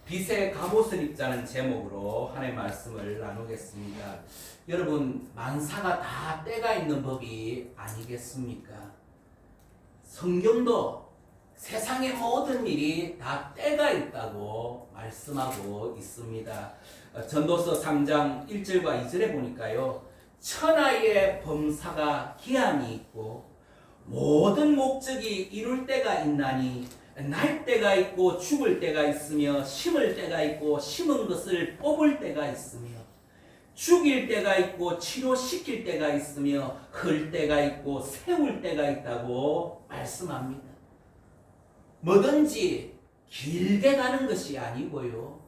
빛의 갑옷을 입자는 제목으로 하나님의 말씀을 나누겠습니다. 여러분, 만사가 다 때가 있는 법이 아니겠습니까? 성경도 세상의 모든 일이 다 때가 있다고 말씀하고 있습니다. 전도서 3장 1절과 2절에 보니까요, 천하의 범사가 기한이 있고 모든 목적이 이룰 때가 있나니 날 때가 있고 죽을 때가 있으며 심을 때가 있고 심은 것을 뽑을 때가 있으며 죽일 때가 있고 치료시킬 때가 있으며 흘 때가 있고 세울 때가 있다고 말씀합니다. 뭐든지 길게 가는 것이 아니고요,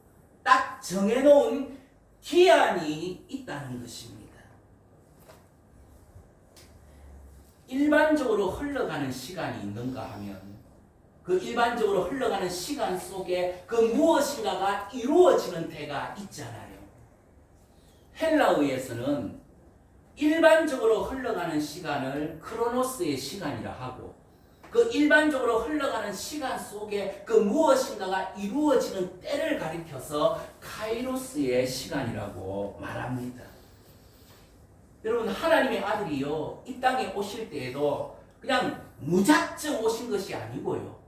딱 정해놓은 기한이 있다는 것입니다. 일반적으로 흘러가는 시간이 있는가 하면 그 일반적으로 흘러가는 시간 속에 그 무엇인가가 이루어지는 때가 있잖아요. 헬라어에서는 일반적으로 흘러가는 시간을 크로노스의 시간이라 하고, 그 일반적으로 흘러가는 시간 속에 그 무엇인가가 이루어지는 때를 가리켜서 카이로스의 시간이라고 말합니다. 여러분, 하나님의 아들이요, 이 땅에 오실 때에도 그냥 무작정 오신 것이 아니고요,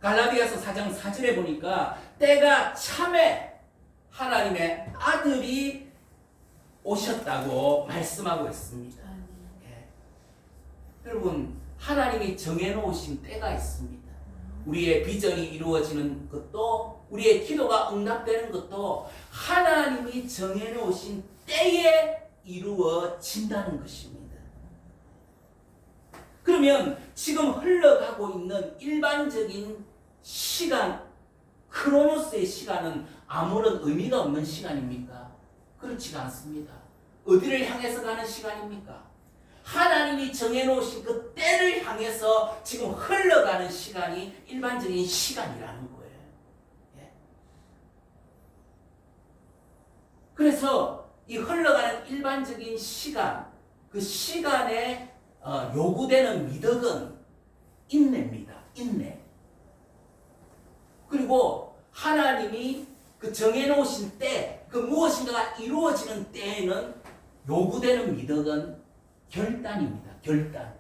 갈라디아서 4장 4절에 보니까 때가 참에 하나님의 아들이 오셨다고 말씀하고 있습니다. 예. 여러분, 하나님이 정해놓으신 때가 있습니다. 우리의 비전이 이루어지는 것도, 우리의 기도가 응답되는 것도 하나님이 정해놓으신 때에 이루어진다는 것입니다. 그러면 지금 흘러가고 있는 일반적인 시간, 크로노스의 시간은 아무런 의미가 없는 시간입니까? 그렇지가 않습니다. 어디를 향해서 가는 시간입니까? 하나님이 정해놓으신 그 때를 향해서 지금 흘러가는 시간이 일반적인 시간이라는 거예요. 예. 그래서 이 흘러가는 일반적인 시간, 그 시간에 요구되는 미덕은 인내입니다. 인내. 그리고 하나님이 그 정해놓으신 때, 그 무엇인가가 이루어지는 때에는 요구되는 미덕은 결단입니다. 결단.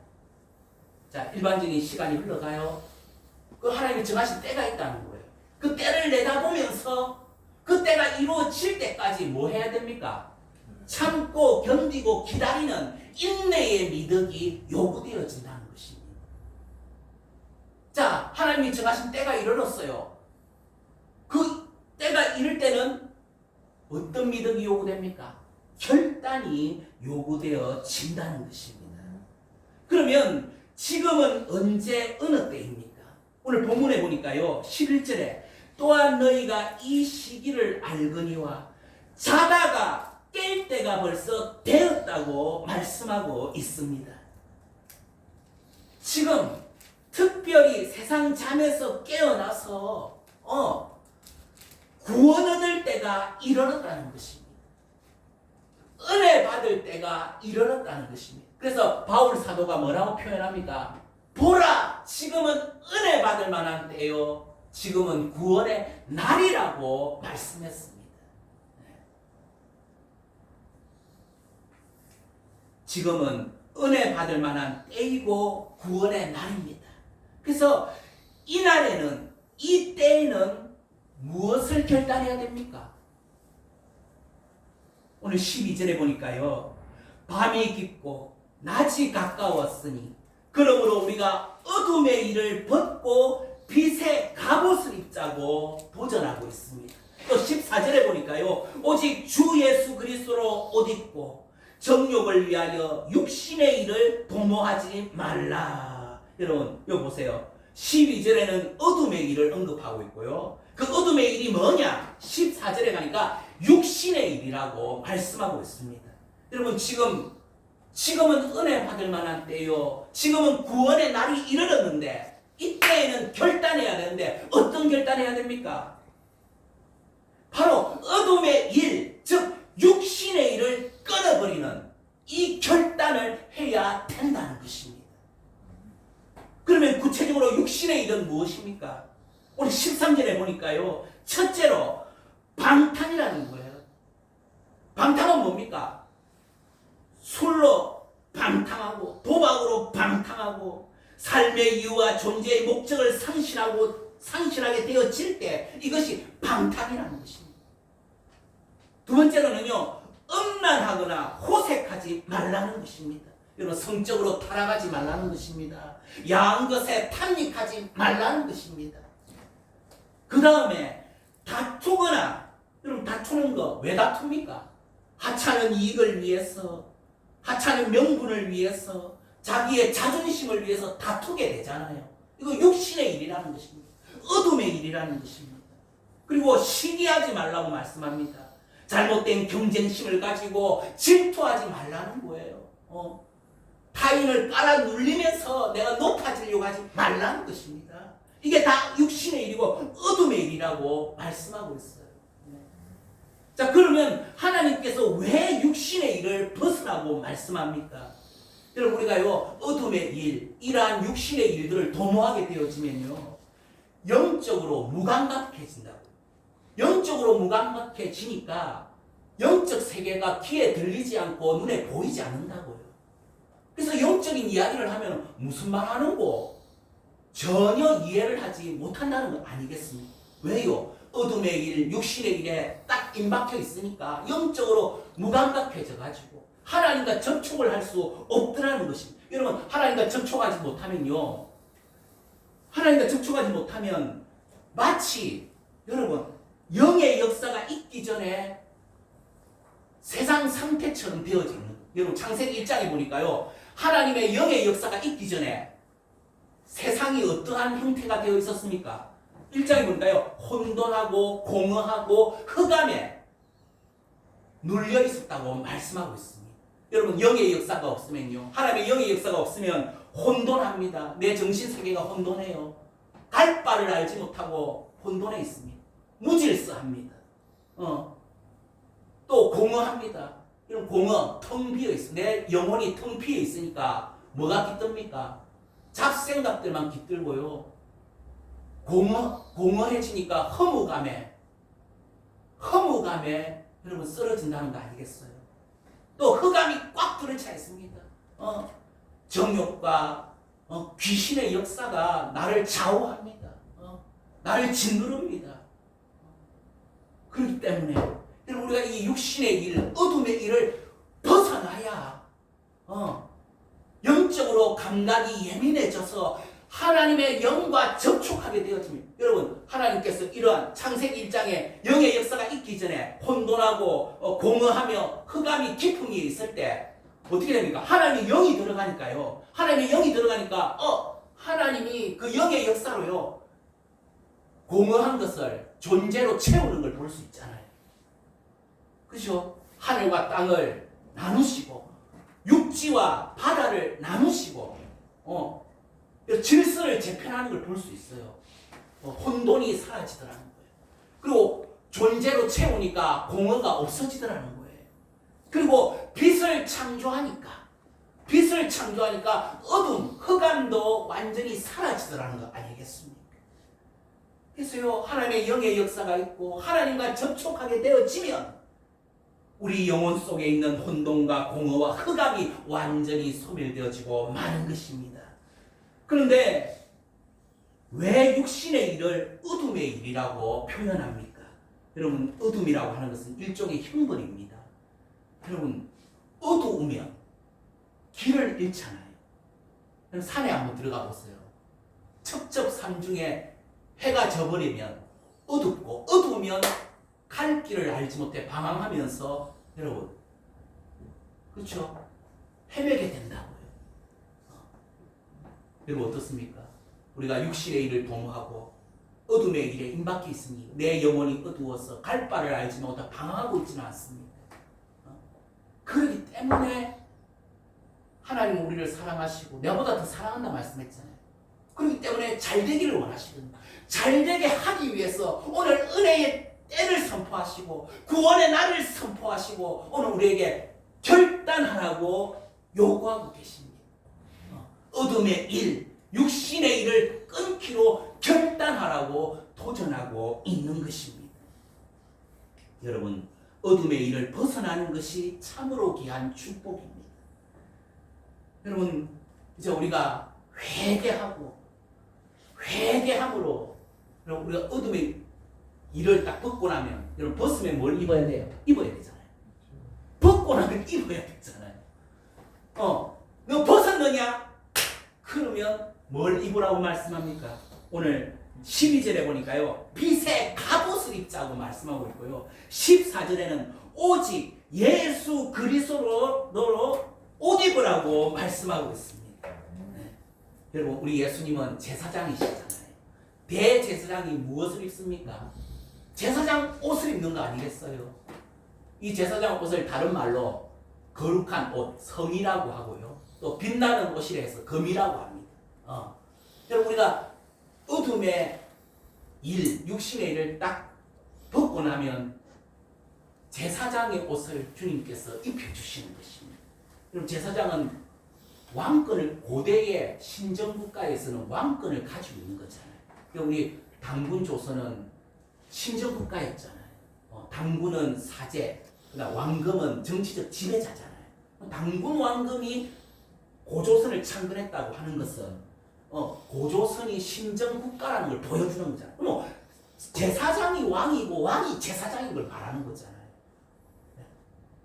자, 일반적인 시간이 흘러가요. 그 하나님이 정하신 때가 있다는 거예요. 그 때를 내다보면서 그 때가 이루어질 때까지 뭐 해야 됩니까? 참고 견디고 기다리는 인내의 미덕이 요구되어진다는 것입니다. 자, 하나님이 정하신 때가 이르렀어요. 그 때가 이를 때는 어떤 미덕이 요구됩니까? 결단이 요구되어진다는 것입니다. 그러면 지금은 언제 어느 때입니까? 오늘 본문에 보니까요, 11절에 또한 너희가 이 시기를 알거니와 자다가 깰 때가 벌써 되었다고 말씀하고 있습니다. 지금 특별히 세상 잠에서 깨어나서 구원 얻을 때가 이르렀다는 것입니다. 은혜 받을 때가 이르렀다는 것입니다. 그래서 바울 사도가 뭐라고 표현합니까? 보라, 지금은 은혜 받을 만한 때요, 지금은 구원의 날이라고 말씀했습니다. 지금은 은혜 받을 만한 때이고 구원의 날입니다. 그래서 이 날에는, 이 때에는 무엇을 결단해야 됩니까? 오늘 12절에 보니까요, 밤이 깊고 낮이 가까웠으니 그러므로 우리가 어둠의 일을 벗고 빛의 갑옷을 입자고 도전하고 있습니다. 또 14절에 보니까요, 오직 주 예수 그리스도로 옷 입고 정욕을 위하여 육신의 일을 도모하지 말라. 여러분, 이거 보세요. 12절에는 어둠의 일을 언급하고 있고요, 그 어둠의 일이 뭐냐? 14절에 가니까 육신의 일이라고 말씀하고 있습니다. 여러분, 지금은 은혜 받을 만한 때요, 지금은 구원의 날이 이르렀는데 이때에는 결단해야 되는데 어떤 결단해야 됩니까? 바로 어둠의 일, 즉 육신의 일을 끊어버리는 이 결단을 해야 된다는 것입니다. 그러면 구체적으로 육신의 일은 무엇입니까? 오늘 13절에 보니까요. 첫째로 방탕이라는 거예요. 방탕은 뭡니까? 술로 방탕하고 도박으로 방탕하고 삶의 이유와 존재의 목적을 상실하게 되어질 때 이것이 방탕이라는 것입니다. 두 번째로는요. 음란하거나 호색하지 말라는 것입니다. 여러분 성적으로 타락하지 말라는 것입니다. 야한 것에 탐닉하지 말라는 것입니다. 그 다음에 다투거나 여러분 다투는 거 왜 다툽니까? 하찮은 이익을 위해서 하찮은 명분을 위해서 자기의 자존심을 위해서 다투게 되잖아요. 이거 육신의 일이라는 것입니다. 어둠의 일이라는 것입니다. 그리고 시기하지 말라고 말씀합니다. 잘못된 경쟁심을 가지고 질투하지 말라는 거예요. 타인을 깔아 눌리면서 내가 높아지려고 하지 말라는 것입니다. 이게 다 육신의 일이고 어둠의 일이라고 말씀하고 있어요. 자, 그러면 하나님께서 왜 육신의 일을 벗으라고 말씀합니까? 여러분 우리가요 어둠의 일, 이러한 육신의 일들을 도모하게 되어지면요 영적으로 무감각해진다고. 영적으로 무감각해지니까 영적 세계가 귀에 들리지 않고 눈에 보이지 않는다고요. 그래서 영적인 이야기를 하면 무슨 말 하는 거 전혀 이해를 하지 못한다는 거 아니겠습니까? 왜요? 어둠의 일, 육신의 일에 딱 임박혀 있으니까 영적으로 무감각해져 가지고 하나님과 접촉을 할 수 없더라는 것입니다. 여러분 하나님과 접촉하지 못하면요, 하나님과 접촉하지 못하면 마치 여러분 영의 역사가 있기 전에 세상 상태처럼 되어지는 거예요. 여러분 창세기 1장에 보니까요 하나님의 영의 역사가 있기 전에 세상이 어떠한 형태가 되어 있었습니까? 1장에 보니까요 혼돈하고 공허하고 흑암에 눌려 있었다고 말씀하고 있습니다. 여러분 영의 역사가 없으면요, 하나님의 영의 역사가 없으면 혼돈합니다. 내 정신세계가 혼돈해요. 갈 바를 알지 못하고 혼돈해 있습니다. 무질서합니다. 또 공허합니다. 이런 공허, 텅 비어 있습니다. 내 영혼이 텅 비어 있으니까 뭐가 깃듭니까? 잡생각들만 깃들고요. 공허해지니까 허무감에 여러분 쓰러진다는 거 아니겠어요? 또 흑암이 꽉 들어차 있습니다. 정욕과 귀신의 역사가 나를 좌우합니다. 나를 짓누릅니다. 그렇기 때문에 여러분 우리가 이 육신의 일, 어둠의 일을 벗어나야 영적으로 감각이 예민해져서 하나님의 영과 접촉하게 되어집니다. 여러분 하나님께서 이러한 창세기 1장에 영의 역사가 있기 전에 혼돈하고 공허하며 흑암이 깊은 게 있을 때 어떻게 됩니까? 하나님의 영이 들어가니까요. 하나님의 영이 들어가니까 하나님이 그 영의 역사로요 공허한 것을 존재로 채우는 걸 볼 수 있잖아요. 그렇죠? 하늘과 땅을 나누시고 육지와 바다를 나누시고 질서를 재편하는 걸 볼 수 있어요. 혼돈이 사라지더라는 거예요. 그리고 존재로 채우니까 공허가 없어지더라는 거예요. 그리고 빛을 창조하니까 어둠, 흑암도 완전히 사라지더라는 거 아니겠습니까? 그래서요 하나님의 영의 역사가 있고 하나님과 접촉하게 되어지면 우리 영혼 속에 있는 혼돈과 공허와 흑암이 완전히 소멸되어지고 마는 것입니다. 그런데 왜 육신의 일을 어둠의 일이라고 표현합니까? 여러분 어둠이라고 하는 것은 일종의 형벌입니다. 여러분 어두우면 길을 잃잖아요. 산에 한번 들어가 보세요. 첩첩산 중에 해가 져버리면 어둡고 어두우면 갈 길을 알지 못해 방황하면서 여러분 그렇죠? 헤매게 된다고요. 여러분 어떻습니까? 우리가 육신의 일을 도모하고 어둠의 일에 임박해 있으니 내 영혼이 어두워서 갈 바를 알지 못하고 방황하고 있지는 않습니다. 그렇기 때문에 하나님은 우리를 사랑하시고 내보다 더 사랑한다 말씀했잖아요. 그렇기 때문에 잘 되기를 원하시거든요. 잘 되게 하기 위해서 오늘 은혜의 때를 선포하시고 구원의 날을 선포하시고 오늘 우리에게 결단하라고 요구하고 계십니다. 어둠의 일, 육신의 일을 끊기로 결단하라고 도전하고 있는 것입니다. 여러분, 어둠의 일을 벗어나는 것이 참으로 귀한 축복입니다. 여러분, 이제 우리가 회개함으로 여러분, 우리가 어둠의 일을 딱 벗고 나면, 여러분, 벗으면 뭘 입어야 돼요? 입어야 되잖아요. 벗고 나면 입어야 되잖아요. 너 벗었느냐? 그러면 뭘 입으라고 말씀합니까? 오늘 12절에 보니까요, 빛의 갑옷을 입자고 말씀하고 있고요, 14절에는 오직 예수 그리스도로 옷 입으라고 말씀하고 있습니다. 네. 여러분, 우리 예수님은 제사장이시잖아요. 대제사장이 무엇을 입습니까? 제사장 옷을 입는 거 아니겠어요? 이 제사장 옷을 다른 말로 거룩한 옷, 성이라고 하고요, 또 빛나는 옷이라 해서 금이라고 합니다. 여러분, 우리가 어둠의 일, 육신의 일을 딱 벗고 나면 제사장의 옷을 주님께서 입혀주시는 것입니다. 여러분, 제사장은 왕권을, 고대의 신정국가에서는 왕권을 가지고 있는 거잖아요. 우리 당군 조선은 신정국가였잖아요. 당군은 사제, 그다음 왕금은 정치적 지배자잖아요. 당군 왕금이 고조선을 창건했다고 하는 것은 고조선이 신정국가라는 걸 보여주는 거잖아요. 그럼 제사장이 왕이고 왕이 제사장인 걸 말하는 거잖아요. 네.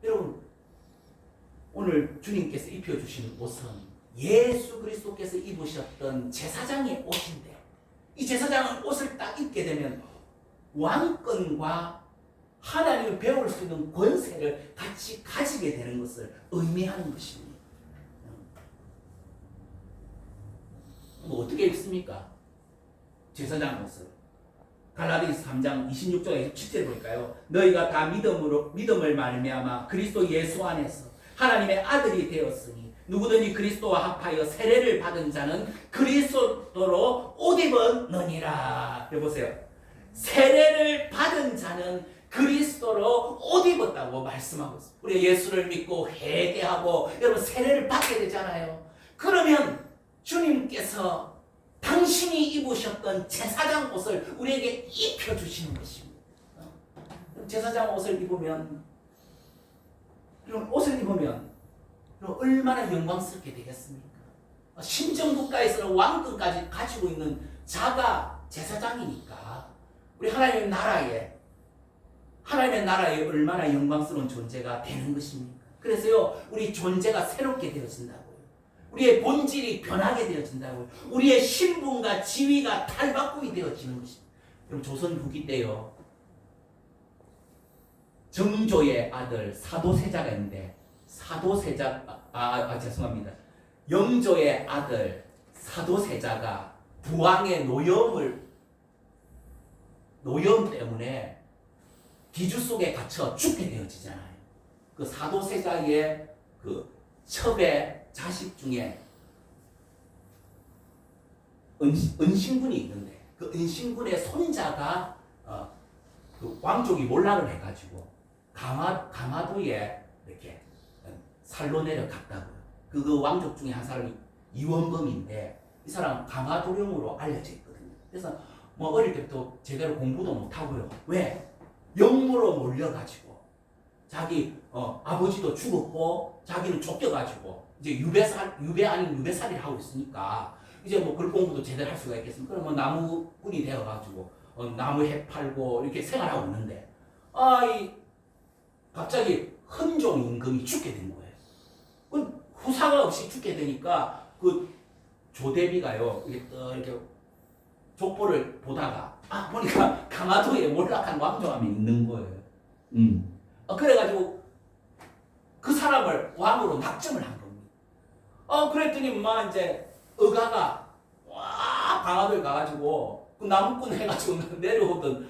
여러분, 오늘 주님께서 입혀주신 옷은 예수 그리스도께서 입으셨던 제사장의 옷인데, 이 제사장은 옷을 딱 입게 되면 왕권과 하나님을 배울 수 있는 권세를 같이 가지게 되는 것을 의미하는 것입니다. 뭐 어떻게 입습니까? 제사장 옷을. 갈라디아서 3장 26절에 27절 볼까요? 너희가 다 믿음을 말미암아 그리스도 예수 안에서 하나님의 아들이 되었으니 누구든지 그리스도와 합하여 세례를 받은 자는 그리스도로 옷 입었느니라. 여보세요. 세례를 받은 자는 그리스도로 옷 입었다고 말씀하고 있습니다. 우리 예수를 믿고 회개하고 여러분 세례를 받게 되잖아요. 그러면 주님께서 당신이 입으셨던 제사장 옷을 우리에게 입혀주시는 것입니다. 제사장 옷을 입으면, 이런 옷을 입으면 얼마나 영광스럽게 되겠습니까? 신정국가에서는 왕권까지 가지고 있는 자가 제사장이니까 우리 하나님의 나라에 얼마나 영광스러운 존재가 되는 것입니까? 그래서요, 우리 존재가 새롭게 되어진다고요. 우리의 본질이 변하게 되어진다고요. 우리의 신분과 지위가 탈바꿈이 되어지는 것입니다. 그럼 조선 후기 때요, 정조의 아들 사도세자가 있는데, 죄송합니다. 영조의 아들 사도세자가 부왕의 노염 때문에 기주 속에 갇혀 죽게 되어지잖아요. 그 사도세자의 그 첩의 자식 중에 은신군이 있는데, 그 은신군의 손자가 그 왕족이 몰락을 해가지고 강화도에 이렇게 살로 내려갔다고요. 그 왕족 중에 한 사람이 이원범인데, 이 사람 강화도령으로 알려져 있거든요. 그래서 뭐 어릴 때부터 제대로 공부도 못하고요. 왜? 영무로 몰려가지고 자기 아버지도 죽었고 자기는 쫓겨가지고 이제 유배 아닌 유배살이를 하고 있으니까 이제 뭐 글 공부도 제대로 할 수가 있겠습니까? 그럼 뭐 나무꾼이 되어가지고 나무 해 팔고 이렇게 생활하고 있는데 갑자기 헌종 임금이 죽게 된 거예요. 후사가 없이 죽게 되니까 그 조대비가요 이렇게 족보를 보다가 보니까 강화도에 몰락한 왕조함이 있는 거예요. 그래가지고 그 사람을 왕으로 낙점을 한 겁니다. 그랬더니 이제 의가가 강화도에 가가지고 그 나무꾼 해가지고 내려오던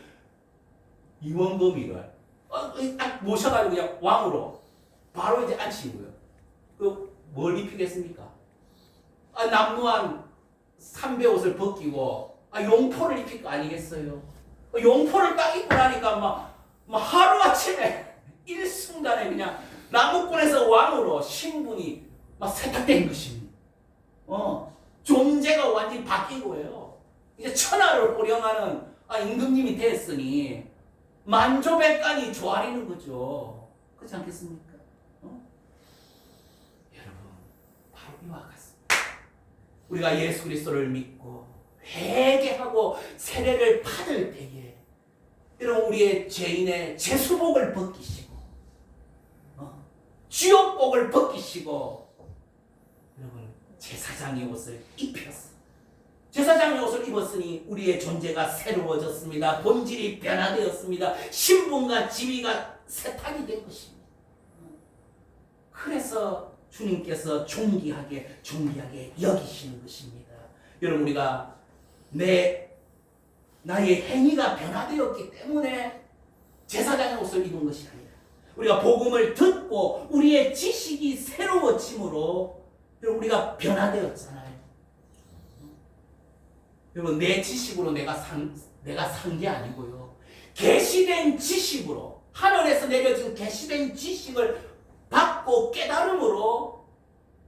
이원범이를 딱 모셔가지고 그냥 왕으로 바로 이제 앉히고요. 뭘 입히겠습니까? 남루한 삼배 옷을 벗기고 용포를 입힐 거 아니겠어요? 용포를 딱 입고 나니까 막 하루아침에 일순간에 그냥 나무꾼에서 왕으로 신분이 막 세탁된 것입니다. 존재가 완전히 바뀐 거예요. 이제 천하를 호령하는 임금님이 됐으니 만조백관이 조아리는 거죠. 그렇지 않겠습니까? 여러분, 바로 이와 같습니다. 우리가 예수 그리스도를 믿고 회개하고 세례를 받을 때에 여러분, 우리의 죄인의 죄수복을 벗기시고 지옥복을 벗기시고 여러분, 제사장의 옷을 입혔어. 제사장의 옷을 입었으니 우리의 존재가 새로워졌습니다. 본질이 변화되었습니다. 신분과 지위가 세탁이 된 것입니다. 그래서 주님께서 존귀하게 여기시는 것입니다. 여러분, 우리가 나의 행위가 변화되었기 때문에 제사장의 옷을 입은 것이 아니라 우리가 복음을 듣고 우리의 지식이 새로워짐으로 우리가 변화되었잖아요. 여러분, 내 지식으로 내가 산 게 아니고요. 계시된 지식으로, 하늘에서 내려진 계시된 지식을 받고 깨달음으로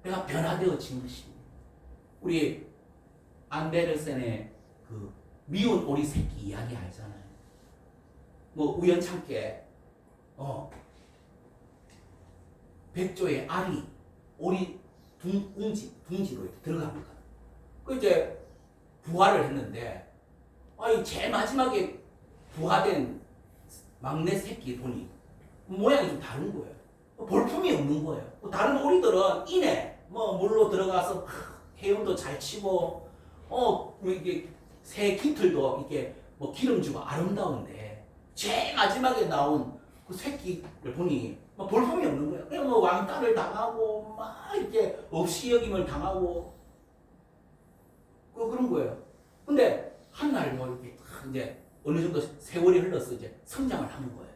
내가 변화되어진 것입니다. 우리 안데르센의 그 미운 오리 새끼 이야기 알잖아요. 뭐 우연찮게 백조의 알이 오리 둥지로 들어갑니다. 그 이제 부화를 했는데 제일 마지막에 부화된 막내 새끼 보니 모양이 좀 다른 거예요. 볼품이 없는 거예요. 다른 오리들은 이내 물로 들어가서 헤엄도 잘 치고 이게 새 깃털도 이렇게 기름지고 아름다운데 제일 마지막에 나온 그 새끼를 보니 볼품이 없는 거예요. 그냥 왕따를 당하고 막 이렇게 없이 여김을 당하고 그런 거예요. 근데 한날 이렇게 이제 어느 정도 세월이 흘러서 이제 성장을 하는 거예요.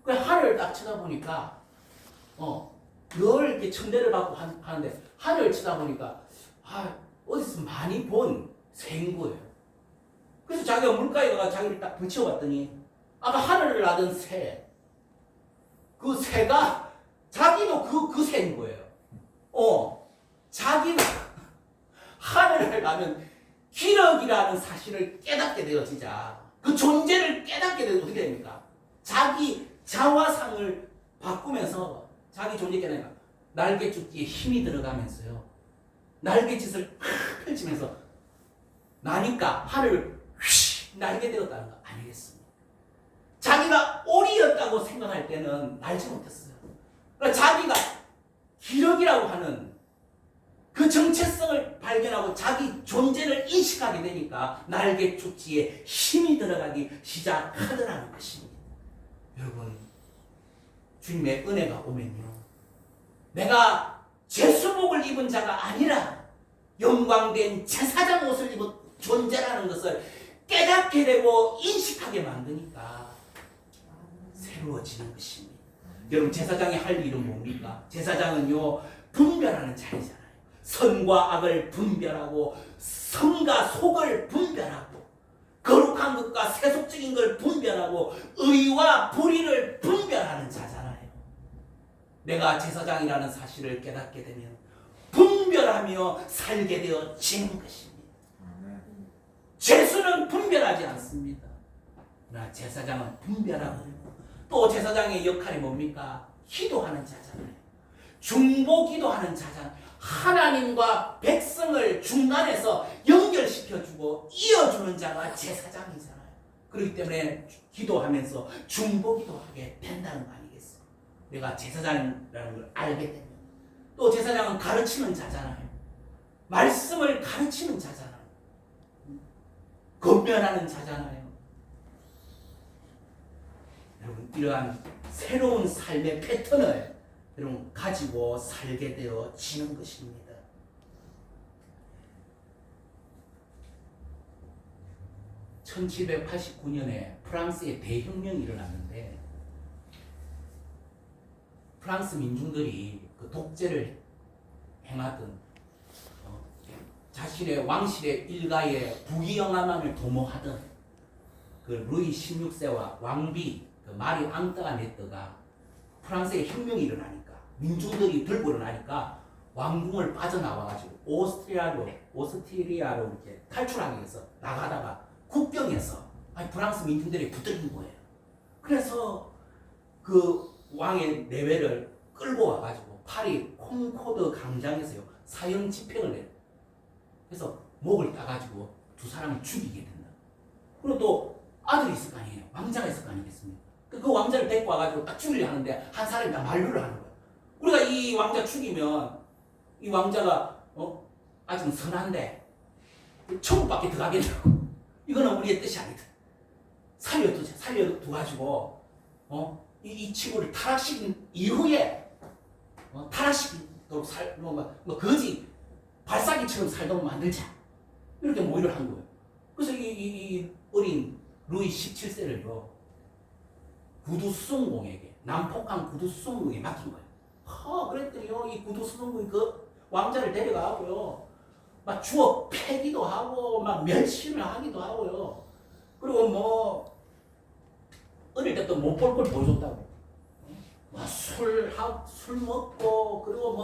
그 하늘을 딱 쳐다보니까 늘 이렇게 천대를 받고 하는데 하늘을 쳐다보니까 어디서 많이 본 새인 거예요. 그래서 자기가 물가에 가서 자기를 딱 붙여봤더니 아까 하늘을 나던 새, 그 새가 자기도 그 새인 거예요. 자기가 하늘을 나면 기력이라는 사실을 깨닫게 되어지자 그 존재를 깨닫게 되면 어떻게 됩니까? 자기 자화상을 바꾸면서 자기 존재 깨닫니까 날개짓기에 힘이 들어가면서요. 날개짓을 펼치면서 나니까 하늘을 휘 날게 되었다는 거 아니겠습니까? 자기가 오리였다고 생각할 때는 날지 못했어요. 그러니까 자기가 기력이라고 하는 그 정체성을 발견하고 자기 존재를 인식하게 되니까 날개축지에 힘이 들어가기 시작하더라는 것입니다. 여러분, 주님의 은혜가 오면요, 내가 제수복을 입은 자가 아니라 영광된 제사장 옷을 입은 존재라는 것을 깨닫게 되고 인식하게 만드니까 새로워지는 것입니다. 여러분, 제사장이 할 일은 뭡니까? 제사장은요, 분별하는 자리잖아요. 선과 악을 분별하고 성과 속을 분별하고 거룩한 것과 세속적인 걸 분별하고 의와 불의를 분별하는 자잖아요. 내가 제사장이라는 사실을 깨닫게 되면 분별하며 살게 되어지는 것입니다. 제수는 분별하지 않습니다. 그러나 제사장은 분별하고 또 제사장의 역할이 뭡니까? 기도하는 자잖아요. 중보 기도하는 자잖아요. 하나님과 백성을 중간에서 연결시켜주고 이어주는 자가 제사장이잖아요. 그렇기 때문에 기도하면서 중보 기도하게 된다는 거 아니겠어요? 내가 제사장이라는 걸 알게 되면 또 제사장은 가르치는 자잖아요. 말씀을 가르치는 자잖아요. 권면하는 자잖아요. 여러분, 이러한 새로운 삶의 패턴을 여러분 가지고 살게 되어지는 것입니다. (1789년에) 프랑스의 대혁명이 일어났는데 프랑스 민중들이 그 독재를 행하던 자신의 왕실의 일가의 부귀영화만을 도모하던 그 루이 16세와 왕비 그 마리 앙뚜아네트가 프랑스의 혁명이 일어나니까 민중들이 들고 일어나니까 왕궁을 빠져나와가지고 오스트리아로 이렇게 탈출하기 위해서 나가다가 국경에서 아니, 프랑스 민중들이 붙들린 거예요. 그래서 그 왕의 내외를 끌고 와가지고 파리 콩코드 광장에서요 사형 집행을 내요. 그래서 목을 따가지고 두 사람을 죽이게 된다. 그리고 또 아들이 있을 거 아니에요. 왕자가 있을 거 아니겠습니까? 그 왕자를 데리고 와가지고 딱 죽이려 하는데 한 사람이 다 만류를 하는 거예요. 우리가 이 왕자 죽이면 이 왕자가 아직 선한데 천국밖에 들어가겠냐고. 이거는 우리의 뜻이 아니다. 살려둬가지고 이 친구를 타락시킨 이후에 타락시키도록 거지 발사기처럼 살도록 만들자. 이렇게 모의를 한 거예요. 그래서 이 어린 루이 17세를요 구두수송공에게 남폭한 구두수송공에 맡긴 거예요. 그랬더니요 이 구두수송공이 그 왕자를 데려가고요 막 주워 패기도 하고 막 멸시를 하기도 하고요. 그리고 뭐 어릴 때부터 못 볼 걸 보여줬다고. 술 먹고 그리고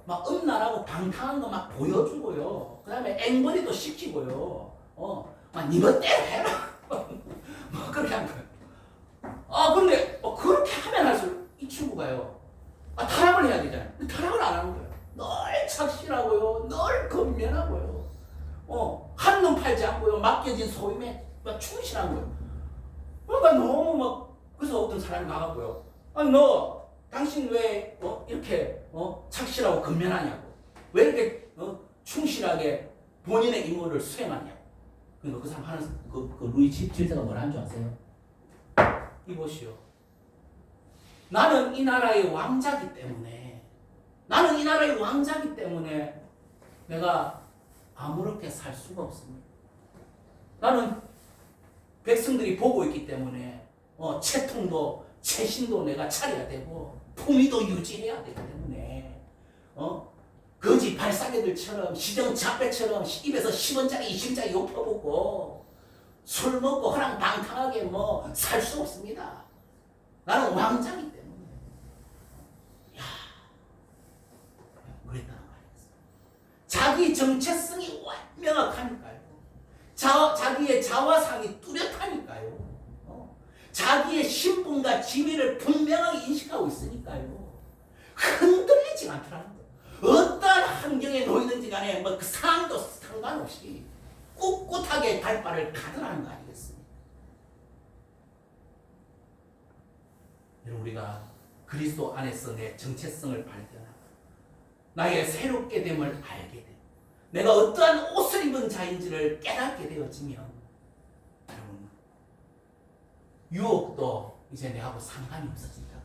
막 음란하고 방탕한 거 막 보여주고요. 그 다음에 앵벌이도 시키고요. 막 니 멋대로 해라. 뭐 그렇게 한 거예요. 근데 그렇게 하면 할수록 이 친구가요. 타락을 해야 되잖아요. 근데 타락을 안 하는 거예요. 늘 착실하고요. 늘 건면하고요. 한눈 팔지 않고요. 맡겨진 소임에 충실한 거예요. 그러니까 너무 그래서 어떤 사람이 나갔고요. 너 당신 왜 이렇게 착실하고 건면하냐고. 왜 이렇게 충실하게 본인의 임무를 수행하냐고. 그러니까 그 사람 하는 그 루이 17세가 뭐라는 줄 아세요? 이보시오. 나는 이 나라의 왕자기 때문에 내가 아무렇게 살 수가 없습니다. 나는 백성들이 보고 있기 때문에 채통도 채신도 내가 차려야 되고 품위도 유지해야 되기 때문에 거지 발사계들처럼 시정잡배처럼 입에서 10원짜리 20원짜리 욕 퍼붓고 술 먹고 허랑방탕하게 살 수 없습니다. 나는 왕자기 때문에. 그랬다는 말이었어요. 자기 정체성이 명확하니까요. 자기의 자화상이 뚜렷하니까요. 자기의 신분과 지위를 분명하게 인식하고 있으니까요. 흔들리지 않더라는 거예요. 어떤 환경에 놓이든지 간에 그 상황도 상관없이 꿋꿋하게 갈 바를 가더라는 거 아니겠습니까? 우리가 그리스도 안에서 내 정체성을 발견하고 나의 새롭게 됨을 알게 되고 내가 어떠한 옷을 입은 자인지를 깨닫게 되어지면 여러분 유혹도 이제 내하고 상관이 없어진다.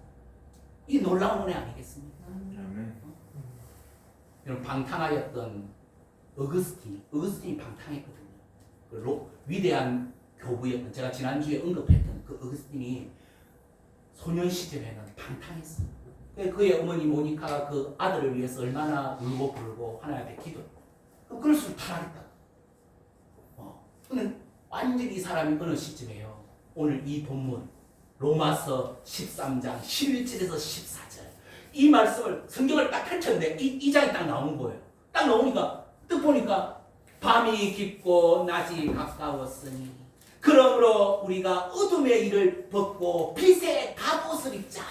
이 놀라운 은혜 아니겠습니까? 여러분 방탕하였던 어거스틴이 방탕했거든요. 위대한 교부였던 제가 지난주에 언급했던 그 어거스틴이 소년 시절에는 방탕했어요. 그의 어머니 모니카가 그 아들을 위해서 얼마나 울고 불고 하나님 앞에 기도했고 그럴수록 타락했다. 근데 완전히 이 사람이 어느 시점에요. 오늘 이 본문 로마서 13장 11절에서 14절 이 말씀을 성경을 딱 펼쳤는데 이 장이 딱 나오는 거예요. 딱 나오니까 뜻 보니까 밤이 깊고 낮이 가까웠으니 그러므로 우리가 어둠의 일을 벗고 빛의 갑옷을 입자.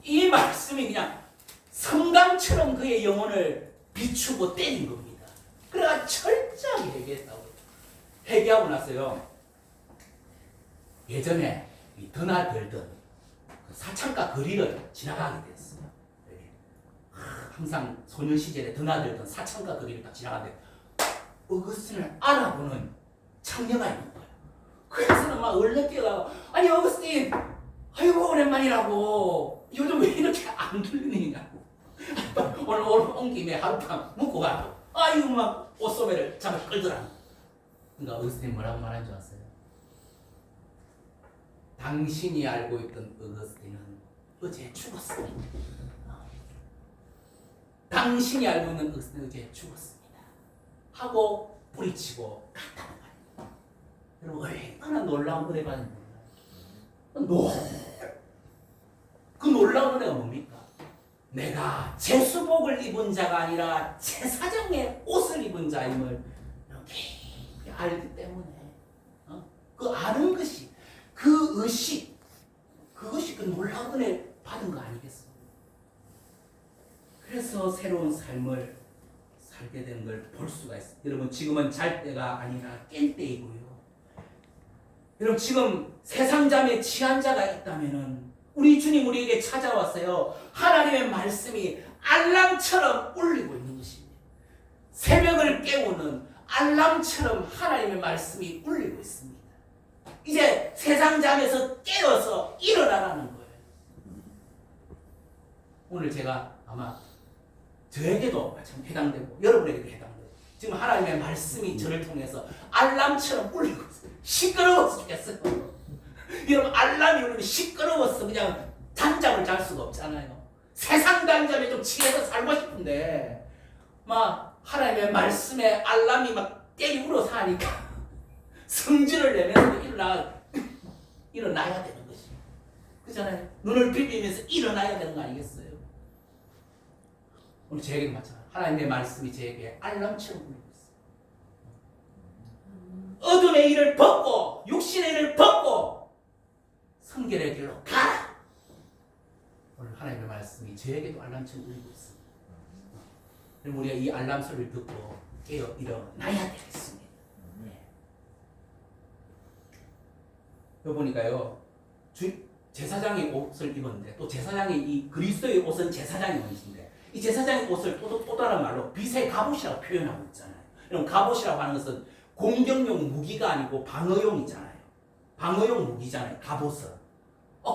이 말씀이 그냥 성강처럼 그의 영혼을 비추고 때린 겁니다. 그래가 철저하게 회개했다고. 회개하고 나서요. 예전에 드나들던 그 사창가 거리를 지나가게 됐어요. 항상 소년 시절에 드나들던 사창가 거리를 딱 지나가는데 어거스틴을 알아보는 청년가 있는 거예요. 그래서는 막 얼른 뛰어가고 아니 어거스틴 아이고 오랜만이라고 요즘 왜 이렇게 안 들리느냐고 오늘 온 김에 하룻밤 묵고 가고 아이고 막 옷소매를 잡아 끌더라. 그러니까 어거스틴이 뭐라고 말한 줄 아세요? 당신이 알고 있던 어거스틴은 어제 죽었습니다. 당신이 알고 있는 어거스틴은 어제 죽었습니다. 하고 뿌리치고 갔다는 말이에요. 여러분 얼마나 놀라운 은혜가 있는가. 그 놀라운 은혜가 뭡니까? 내가 제수복을 입은 자가 아니라 제사장의 옷을 입은 자임을 이렇게 알기 때문에 그 아는 것이, 그 의식, 그것이 그 놀라운 은혜 받은 거 아니겠어? 그래서 새로운 삶을 살게 되는 걸 볼 수가 있어요. 여러분, 지금은 잘 때가 아니라 깰 때이고요. 여러분, 지금 세상 잠에 취한 자가 있다면은 우리 주님 우리에게 찾아왔어요. 하나님의 말씀이 알람처럼 울리고 있는 것입니다. 새벽을 깨우는 알람처럼 하나님의 말씀이 울리고 있습니다. 이제 세상 잠에서 깨어서 일어나라는 거예요. 오늘 제가 아마 저에게도 참 해당되고 여러분에게도 해당돼요. 지금 하나님의 말씀이 저를 통해서 알람처럼 울리고 있어요. 시끄러워서 죽겠어요. 여러분, 알람이 울리면 시끄러워서 그냥 잠잠을 잘 수가 없잖아요. 세상 잠잠에 좀 취해서 살고 싶은데 막 하나님의 말씀에 알람이 막 깨이 울어서 하니까 성질을 내면서 일어나야 되는 것이. 그렇잖아요. 눈을 비비면서 일어나야 되는 거 아니겠어요? 오늘 저에게도 마찬가지예요. 하나님의 말씀이 저에게 알람처럼 울리고 있어요. 어둠의 일을 벗고 육신의 일을 벗고 성결의 길로 가라. 오늘 하나님의 말씀이 저에게도 알람처럼 울리고 있습니다. 그럼 우리가 이 알람 소리를 듣고 깨어 일어나야 되겠습니다. 여기 보니까요, 제사장이 옷을 입었는데, 또 제사장이 이 그리스도의 옷은 제사장의 옷인데, 이 제사장의 옷을 또 다른 말로 빛의 갑옷이라고 표현하고 있잖아요. 그럼 갑옷이라고 하는 것은 공격용 무기가 아니고 방어용이잖아요. 방어용 무기잖아요, 갑옷은.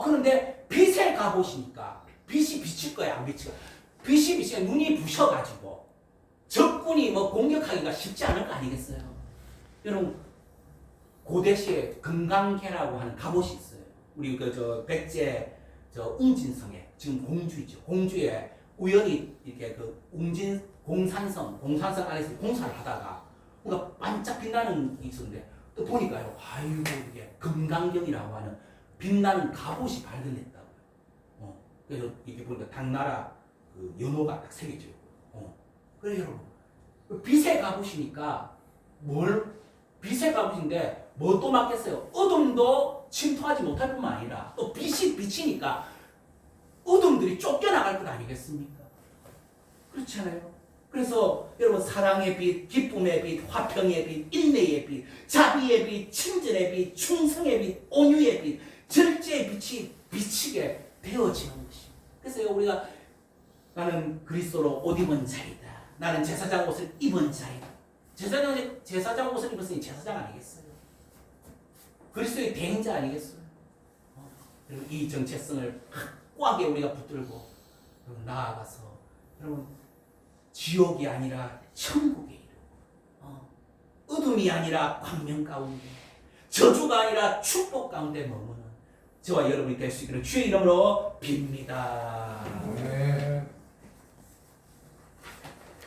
그런데 빛의 갑옷이니까 빛이 비칠 거야, 안 비칠 거야? 빛이 비치면 눈이 부셔가지고 적군이 뭐 공격하기가 쉽지 않을 거 아니겠어요? 여러분, 고대시에 금강계라고 하는 갑옷이 있어요. 우리 백제 웅진성에 지금 공주이죠. 공주에 우연히 이렇게 그 공산성 안에서 공사를 하다가 뭔가 반짝 빛나는 게 있었는데 또 보니까요, 아이고 이게 금강경이라고 하는 빛나는 갑옷이 발견됐다고요. 그래서 이렇게 보니까 당나라 그 연호가 딱 새겨져 있고. 그래요, 여러분. 빛의 갑옷이니까 빛의 갑옷인데 뭐 또 맞겠어요? 어둠도 침투하지 못할 뿐만 아니라 또 빛이 비치니까 어둠들이 쫓겨나갈 것 아니겠습니까? 그렇지 않아요? 그래서 여러분, 사랑의 빛, 기쁨의 빛, 화평의 빛, 인내의 빛, 자비의 빛, 친절의 빛, 충성의 빛, 온유의 빛, 절제의 빛이 비치게 되어지는 것입니다. 그래서 우리가 나는 그리스도로 옷 입은 자이다. 나는 제사장 옷을 입은 자이다. 제사장 옷을 입었으니 제사장 아니겠어요? 그리스도의 대행자 아니겠어요? 그리고 이 정체성을 확고하게 우리가 붙들고 나아가서 여러분, 지옥이 아니라 천국에 이르고 어둠이 아니라 광명 가운데, 저주가 아니라 축복 가운데 머무는 저와 여러분이 될 수 있기를 주의 이름으로 빕니다.